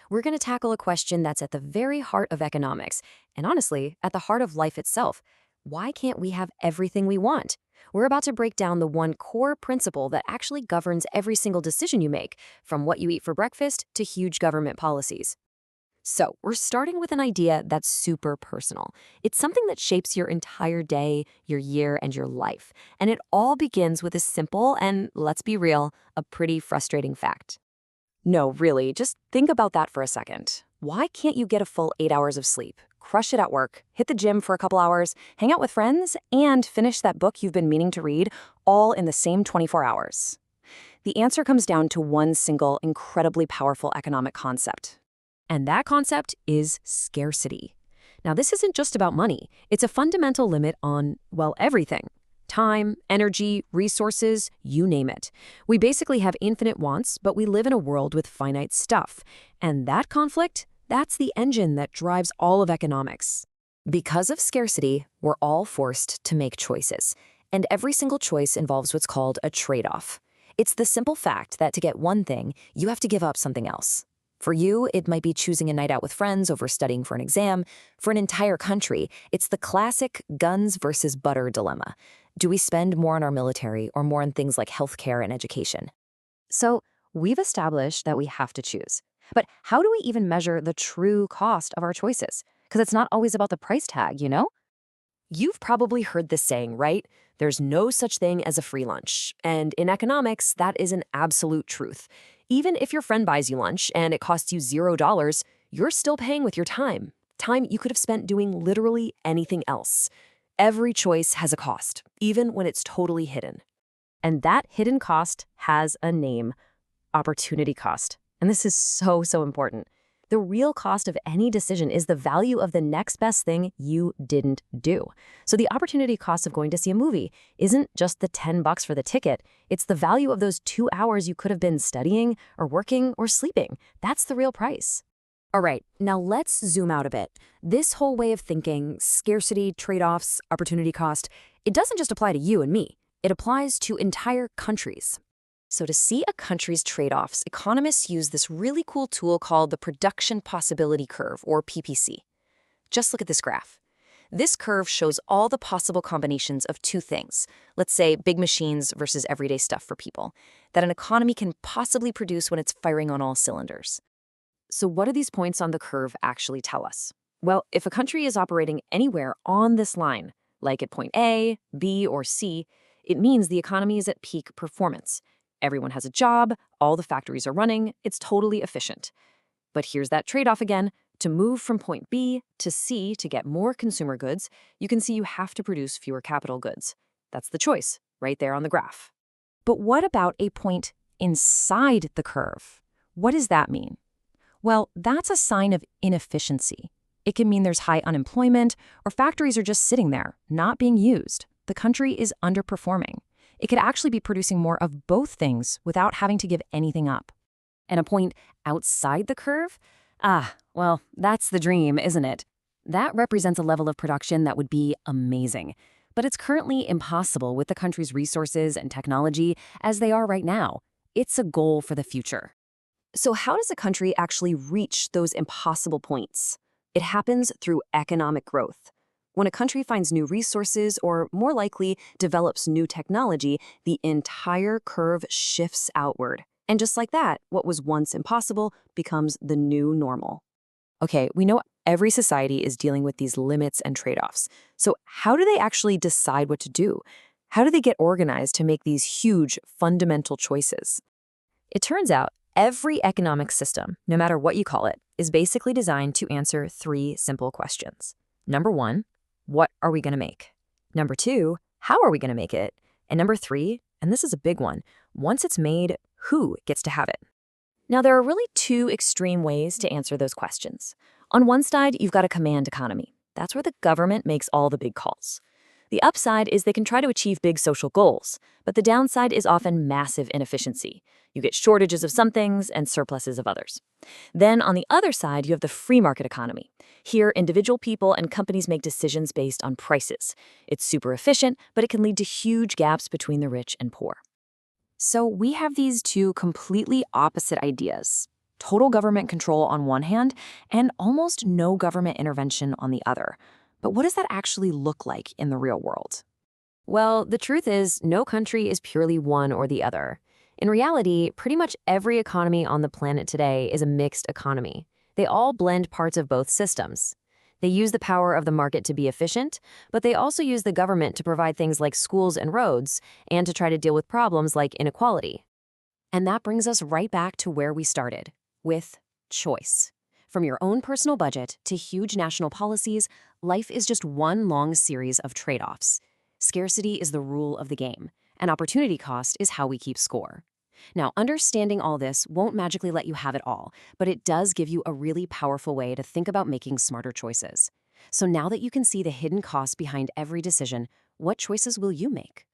we're going to tackle a question that's at the very heart of economics, and honestly, at the heart of life itself. Why can't we have everything we want? We're about to break down the one core principle that actually governs every single decision you make, from what you eat for breakfast to huge government policies. So, we're starting with an idea that's super personal. It's something that shapes your entire day, your year, and your life. And it all begins with a simple and, let's be real, a pretty frustrating fact. No, really, just think about that for a second. Why can't you get a full 8 hours of sleep, crush it at work, hit the gym for a couple hours, hang out with friends, and finish that book you've been meaning to read, all in the same 24 hours? The answer comes down to one single, incredibly powerful economic concept. And that concept is scarcity. Now, this isn't just about money. It's a fundamental limit on, well, everything. Time, energy, resources, you name it. We basically have infinite wants, but we live in a world with finite stuff. And that conflict, that's the engine that drives all of economics. Because of scarcity, we're all forced to make choices. And every single choice involves what's called a trade-off. It's the simple fact that to get one thing, you have to give up something else. For you, it might be choosing a night out with friends over studying for an exam. For an entire country, it's the classic guns versus butter dilemma. Do we spend more on our military or more on things like healthcare and education? So, we've established that we have to choose. But how do we even measure the true cost of our choices? Because it's not always about the price tag, you know? You've probably heard this saying, right? There's no such thing as a free lunch. And in economics, that is an absolute truth. Even if your friend buys you lunch and it costs you $0, you're still paying with your time. Time you could have spent doing literally anything else. Every choice has a cost, even when it's totally hidden. And that hidden cost has a name: opportunity cost. And this is so important. The real cost of any decision is the value of the next best thing you didn't do. So the opportunity cost of going to see a movie isn't just the $10 for the ticket. It's the value of those 2 hours you could have been studying or working or sleeping. That's the real price. All right, now let's zoom out a bit. This whole way of thinking, scarcity, trade-offs, opportunity cost, it doesn't just apply to you and me. It applies to entire countries. So to see a country's trade-offs, economists use this really cool tool called the Production Possibility Curve, or PPC. Just look at this graph. This curve shows all the possible combinations of two things, let's say big machines versus everyday stuff for people, that an economy can possibly produce when it's firing on all cylinders. So what do these points on the curve actually tell us? Well, if a country is operating anywhere on this line, like at point A, B, or C, it means the economy is at peak performance. Everyone has a job, all the factories are running, it's totally efficient. But here's that trade-off again. To move from point B to C to get more consumer goods, you can see you have to produce fewer capital goods. That's the choice, right there on the graph. But what about a point inside the curve? What does that mean? Well, that's a sign of inefficiency. It can mean there's high unemployment, or factories are just sitting there, not being used. The country is underperforming. It could actually be producing more of both things without having to give anything up. And a point outside the curve? Well, that's the dream, isn't it? That represents a level of production that would be amazing. But it's currently impossible with the country's resources and technology as they are right now. It's a goal for the future. So how does a country actually reach those impossible points? It happens through economic growth. When a country finds new resources, or more likely, develops new technology, the entire curve shifts outward. And just like that, what was once impossible becomes the new normal. Okay, we know every society is dealing with these limits and trade-offs. So how do they actually decide what to do? How do they get organized to make these huge, fundamental choices? It turns out every economic system, no matter what you call it, is basically designed to answer three simple questions. Number one, what are we going to make? Number two, how are we going to make it? And number three, and this is a big one, once it's made, who gets to have it? Now, there are really two extreme ways to answer those questions. On one side, you've got a command economy. That's where the government makes all the big calls. The upside is they can try to achieve big social goals, but the downside is often massive inefficiency. You get shortages of some things and surpluses of others. Then on the other side, you have the free market economy. Here, individual people and companies make decisions based on prices. It's super efficient, but it can lead to huge gaps between the rich and poor. So we have these two completely opposite ideas. total government control on one hand and almost no government intervention on the other. But what does that actually look like in the real world? Well, the truth is, no country is purely one or the other. In reality, pretty much every economy on the planet today is a mixed economy. They all blend parts of both systems. They use the power of the market to be efficient, but they also use the government to provide things like schools and roads and to try to deal with problems like inequality. And that brings us right back to where we started, with choice. From your own personal budget to huge national policies, life is just one long series of trade-offs. Scarcity is the rule of the game, and opportunity cost is how we keep score. Now, understanding all this won't magically let you have it all, but it does give you a really powerful way to think about making smarter choices. So now that you can see the hidden costs behind every decision, what choices will you make?